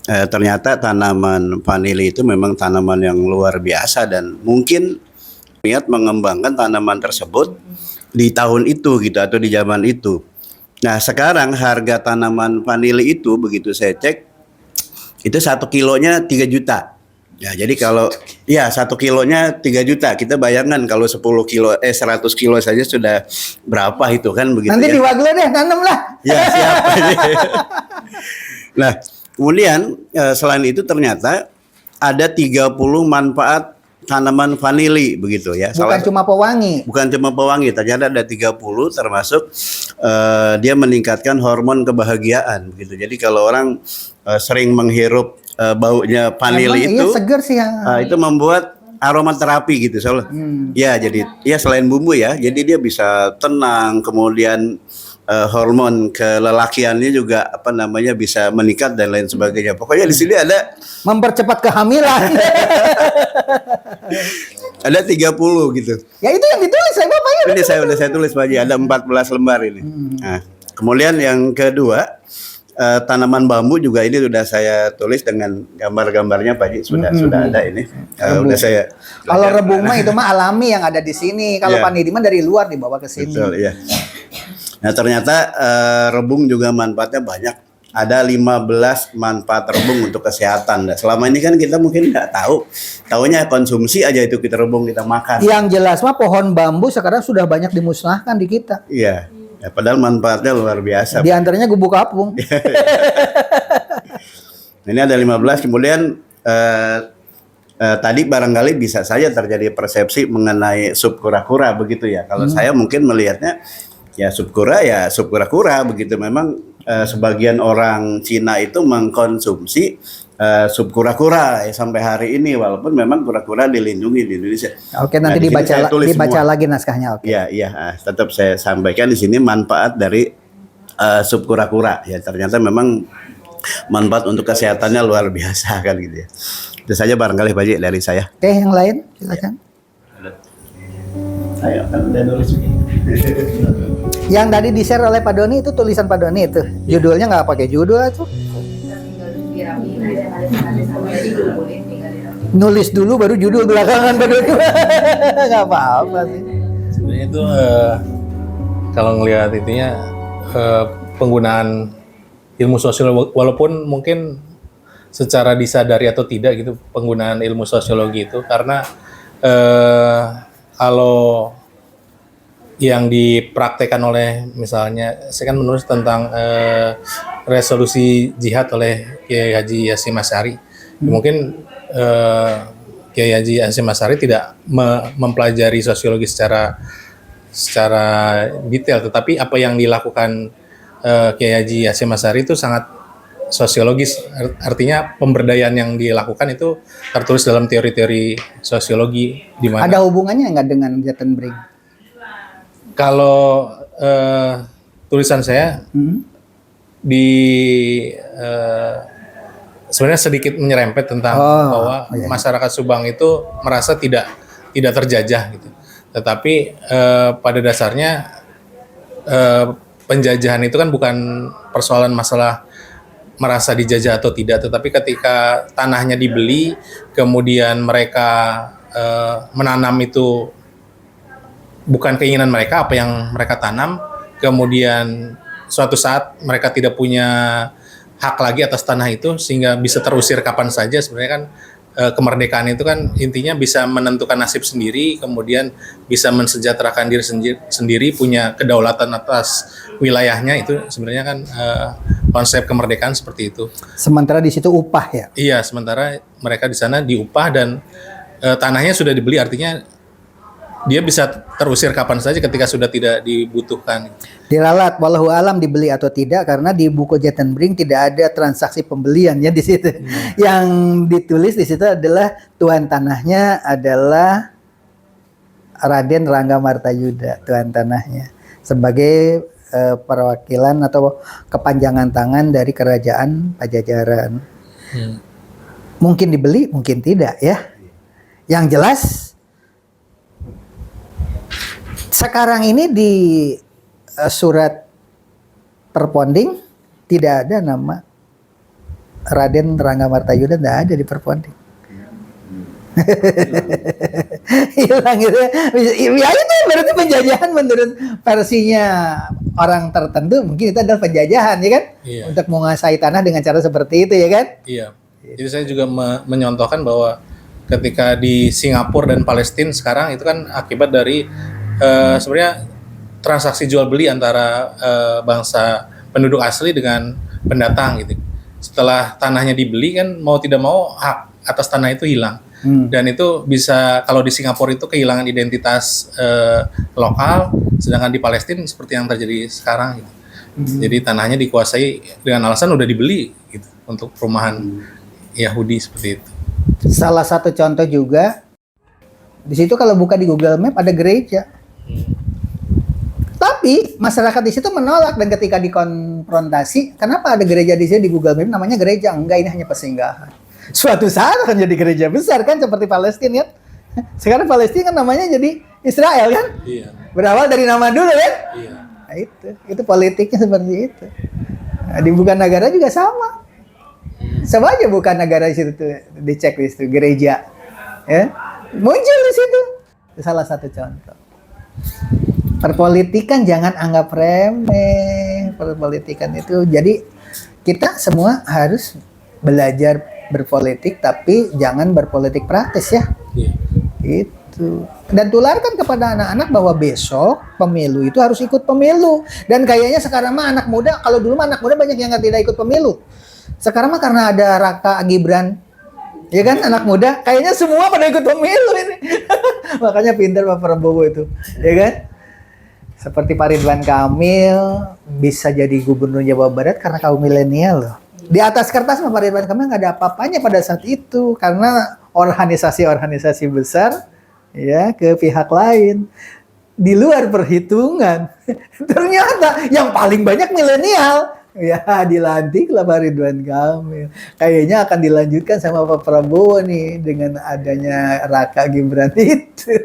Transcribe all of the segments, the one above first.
ternyata tanaman vanili itu memang tanaman yang luar biasa dan mungkin niat mengembangkan tanaman tersebut di tahun itu gitu atau di zaman itu. Nah sekarang harga tanaman vanili itu begitu saya cek itu 1 kilonya 3 juta. Ya jadi kalau ya 1 kilonya 3 juta kita bayangkan kalau 10 kilo 100 kilo saja sudah berapa itu kan begitu. Nanti ya. di Wagle deh tanam lah. Ya siap. Nah kemudian selain itu ternyata ada 30 manfaat tanaman vanili begitu ya. Bukan cuma pewangi. Bukan cuma pewangi, ternyata ada 30 termasuk dia meningkatkan hormon kebahagiaan begitu. Jadi kalau orang sering menghirup baunya vanili itu, iya seger sih itu membuat aromaterapi gitu soalnya. Ya jadi ya selain bumbu ya, jadi dia bisa tenang, kemudian hormon kelelakiannya juga bisa meningkat dan lain sebagainya. Pokoknya di sini ada mempercepat kehamilan. ada 30 gitu. Ya itu yang ditulis saya Bapak ya. Ini saya tulis Pak Haji, ada 14 lembar ini. Nah, kemudian yang kedua tanaman bambu juga ini sudah saya tulis dengan gambar-gambarnya Pak Haji, sudah ada ini. Udah saya. Kalau rebung mah itu mah alami yang ada di sini. Kalau vanili mah dari luar dibawa ke sini. Betul, iya. Nah, ternyata rebung juga manfaatnya banyak. Ada 15 manfaat rebung untuk kesehatan. Nah, selama ini kan kita mungkin nggak tahu. Taunya konsumsi aja itu kita rebung, kita makan. Yang jelas mah pohon bambu sekarang sudah banyak dimusnahkan di kita. Iya. Ya, padahal manfaatnya luar biasa. Di antaranya gubuk apung. Ini ada 15. Kemudian tadi barangkali bisa saja terjadi persepsi mengenai sup kura-kura begitu ya. Kalau saya mungkin melihatnya ya sup kura-kura begitu. Memang sebagian orang Cina itu mengkonsumsi sup kura-kura sampai hari ini, walaupun memang kura-kura dilindungi di Indonesia. Oke, nanti dibaca lagi naskahnya. Oke. Iya, tetap saya sampaikan di sini manfaat dari sup kura-kura. Ya ternyata memang manfaat untuk kesehatannya luar biasa kan gitu ya. Itu saja barangkali Pak Haji dari saya. Oke, yang lain silakan. Saya akan nulis. Yang tadi di-share oleh Pak Doni itu tulisan Pak Doni itu. Judulnya nggak pakai judul itu. Nulis dulu baru judul belakangan Pak Doni. Nggak apa-apa sih. Sebenarnya itu kalau ngelihat itunya penggunaan ilmu sosial, walaupun mungkin secara disadari atau tidak gitu penggunaan ilmu sosiologi itu, karena kalau yang dipraktekkan oleh misalnya saya kan menulis tentang resolusi jihad oleh Kiai Haji Hasyim Asy'ari. Mungkin Kiai Haji Hasyim Asy'ari tidak mempelajari sosiologi secara detail, tetapi apa yang dilakukan Kiai Haji Hasyim Asy'ari itu sangat sosiologis. Artinya pemberdayaan yang dilakukan itu tertulis dalam teori-teori sosiologi di mana. Ada hubungannya nggak dengan Jettenbrink? Kalau tulisan saya di sebenarnya sedikit menyerempet tentang bahwa masyarakat Subang itu merasa tidak terjajah gitu. Tetapi pada dasarnya penjajahan itu kan bukan persoalan masalah merasa dijajah atau tidak, tetapi ketika tanahnya dibeli, kemudian mereka menanam itu bukan keinginan mereka, apa yang mereka tanam, kemudian suatu saat mereka tidak punya hak lagi atas tanah itu sehingga bisa terusir kapan saja. Sebenarnya kan kemerdekaan itu kan intinya bisa menentukan nasib sendiri, kemudian bisa mensejahterakan diri sendiri, punya kedaulatan atas wilayahnya. Itu sebenarnya kan konsep kemerdekaan seperti itu. Sementara di situ upah ya? Iya, sementara mereka di sana diupah dan tanahnya sudah dibeli, artinya dia bisa terusir kapan saja ketika sudah tidak dibutuhkan. Diralat, wallahu alam dibeli atau tidak, karena di buku Jettenbrink tidak ada transaksi pembelian ya di situ. Yang ditulis di situ adalah tuan tanahnya adalah Raden Rangga Martayuda, tuan tanahnya, sebagai perwakilan atau kepanjangan tangan dari kerajaan Pajajaran. Mungkin dibeli, mungkin tidak ya. Yang jelas sekarang ini di surat perponding tidak ada nama Raden Rangga Martayuda nggak ada di Perponding. Hilang gitu. Ya itu berarti penjajahan menurut versinya orang tertentu, mungkin itu adalah penjajahan ya kan? Iya. Untuk menguasai tanah dengan cara seperti itu ya kan? Iya. Jadi saya juga menyontohkan bahwa ketika di Singapura dan Palestina sekarang itu kan akibat dari sebenarnya transaksi jual beli antara bangsa penduduk asli dengan pendatang gitu. Setelah tanahnya dibeli kan mau tidak mau hak atas tanah itu hilang. Dan itu bisa, kalau di Singapura itu kehilangan identitas lokal, sedangkan di Palestina seperti yang terjadi sekarang gitu. Jadi tanahnya dikuasai dengan alasan udah dibeli gitu untuk perumahan Yahudi seperti itu. Salah satu contoh juga di situ kalau buka di Google Map ada gereja. Tapi masyarakat di situ menolak, dan ketika dikonfrontasi, kenapa ada gereja di sini di Google Map namanya gereja? Enggak, ini hanya persinggahan. Suatu saat akan jadi gereja besar kan, seperti Palestina ya. Sekarang Palestina kan namanya jadi Israel kan? Iya. Berawal dari nama dulu kan? Iya. Nah, itu politiknya seperti itu. Nah, di bukan negara juga sama. Sama aja bukan negara di situ tuh, dicek di situ gereja. Ya. Muncul di situ. Itu salah satu contoh. Perpolitikan jangan anggap remeh. Perpolitikan itu, jadi kita semua harus belajar berpolitik, tapi jangan berpolitik praktis ya. Iya. Itu. Dan tularkan kepada anak-anak bahwa besok pemilu itu harus ikut pemilu. Dan kayaknya sekarang mah anak muda, kalau dulu mah anak muda banyak yang tidak ikut pemilu. Sekarang mah karena ada Raka Gibran, ya kan, anak muda, kayaknya semua pada ikut pemilu ini. Makanya pintar Pak Prabowo itu, ya kan? Seperti Pak Ridwan Kamil bisa jadi gubernur Jawa Barat karena kaum milenial loh. Di atas kertas Pak Ridwan Kamil nggak ada apa-apanya pada saat itu karena organisasi-organisasi besar ya ke pihak lain. Di luar perhitungan. Ternyata yang paling banyak milenial. Ya dilantik lah Pak Ridwan Kamil. Kayaknya akan dilanjutkan sama Pak Prabowo nih dengan adanya Raka Gibran itu.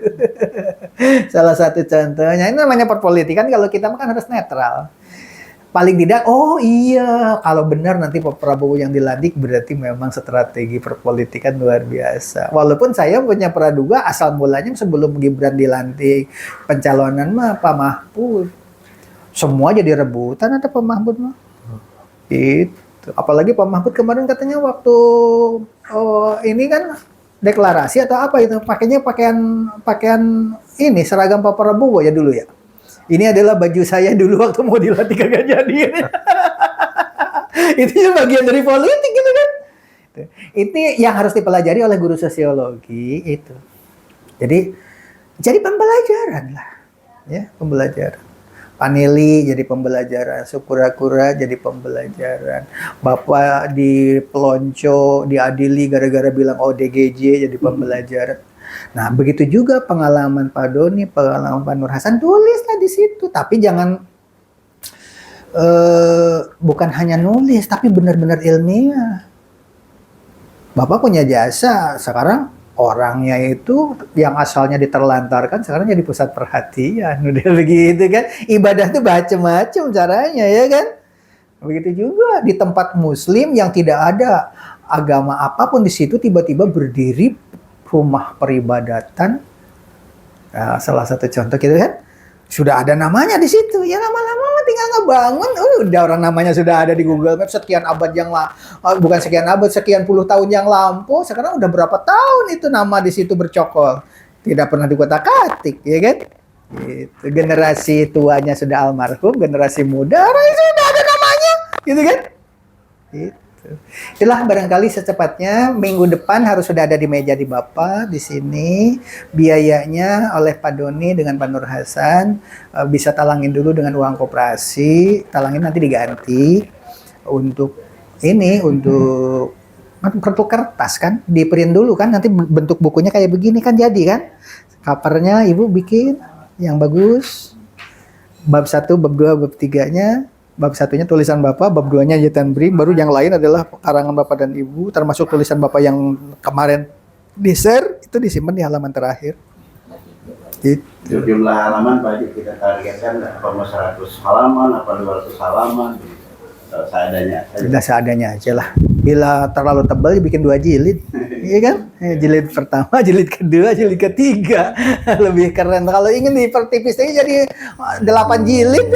Salah satu contohnya. Ini namanya perpolitikan, kalau kita kan harus netral. Paling tidak, oh iya, kalau benar nanti Pak Prabowo yang dilantik berarti memang strategi perpolitikan luar biasa. Walaupun saya punya praduga asal mulanya sebelum Gibran dilantik pencalonan mah Pak Mahfud. Semua jadi rebutan atau Pak Mahfud mah. Itu. Apalagi Pak Mahfud kemarin katanya waktu ini kan deklarasi atau apa itu, pakainya pakaian ini seragam Pak Prabowo ya dulu ya. Ini adalah baju saya dulu waktu mau dilantik kagak jadi. Itu bagian dari politik gitu kan. Itu yang harus dipelajari oleh guru sosiologi itu. Jadi pembelajaran lah. Ya, pembelajaran. Paneli jadi pembelajaran, Syukurakura jadi pembelajaran. Bapak di pelonco, diadili gara-gara bilang ODGJ jadi pembelajaran. Nah, begitu juga pengalaman Pak Doni, pengalaman Pak Nur Hasan, tulislah di situ. Tapi jangan bukan hanya nulis, tapi benar-benar ilmiah. Bapak punya jasa, sekarang orangnya itu yang asalnya diterlantarkan sekarang jadi pusat perhatian. Udah begitu kan. Ibadah tuh macam-macam caranya ya kan. Begitu juga di tempat muslim yang tidak ada agama apapun di situ tiba-tiba berdiri rumah peribadatan. Nah, salah satu contoh gitu kan. Sudah ada namanya di situ. Ya lama-lama tinggal ngebangun. Udah orang namanya sudah ada di Google Maps sekian abad yang bukan sekian abad, sekian puluh tahun yang lampau. Sekarang udah berapa tahun itu nama di situ bercokol. Tidak pernah dikotak-atik, ya kan? Gitu. Generasi tuanya sudah almarhum, generasi muda sudah ada namanya, gitu kan? Gitu. Itulah barangkali secepatnya minggu depan harus sudah ada di meja di Bapak di sini. Biayanya oleh Pak Doni dengan Pak Nur Hasan bisa talangin dulu dengan uang koperasi, talangin nanti diganti untuk ini untuk kartu kertas kan, di-print dulu kan, nanti bentuk bukunya kayak begini kan jadi kan. Covernya Ibu bikin yang bagus. Bab 1, bab 2, bab 3-nya. Bab 1-nya tulisan Bapak, bab 2-nya Jetan Bring, baru yang lain adalah karangan Bapak dan Ibu, termasuk tulisan Bapak yang kemarin di-share, itu disimpan di halaman terakhir. Gitu. Jumlah halaman Pak Haji kita targetkan apa 100 halaman, apa 200 halaman? Seadanya. Sudah seadanya aja lah. Bila terlalu tebal bikin 2 jilid. Iya kan? Jilid pertama, jilid kedua, jilid ketiga. Lebih keren. Kalau ingin dipertipis lagi jadi 8 jilid.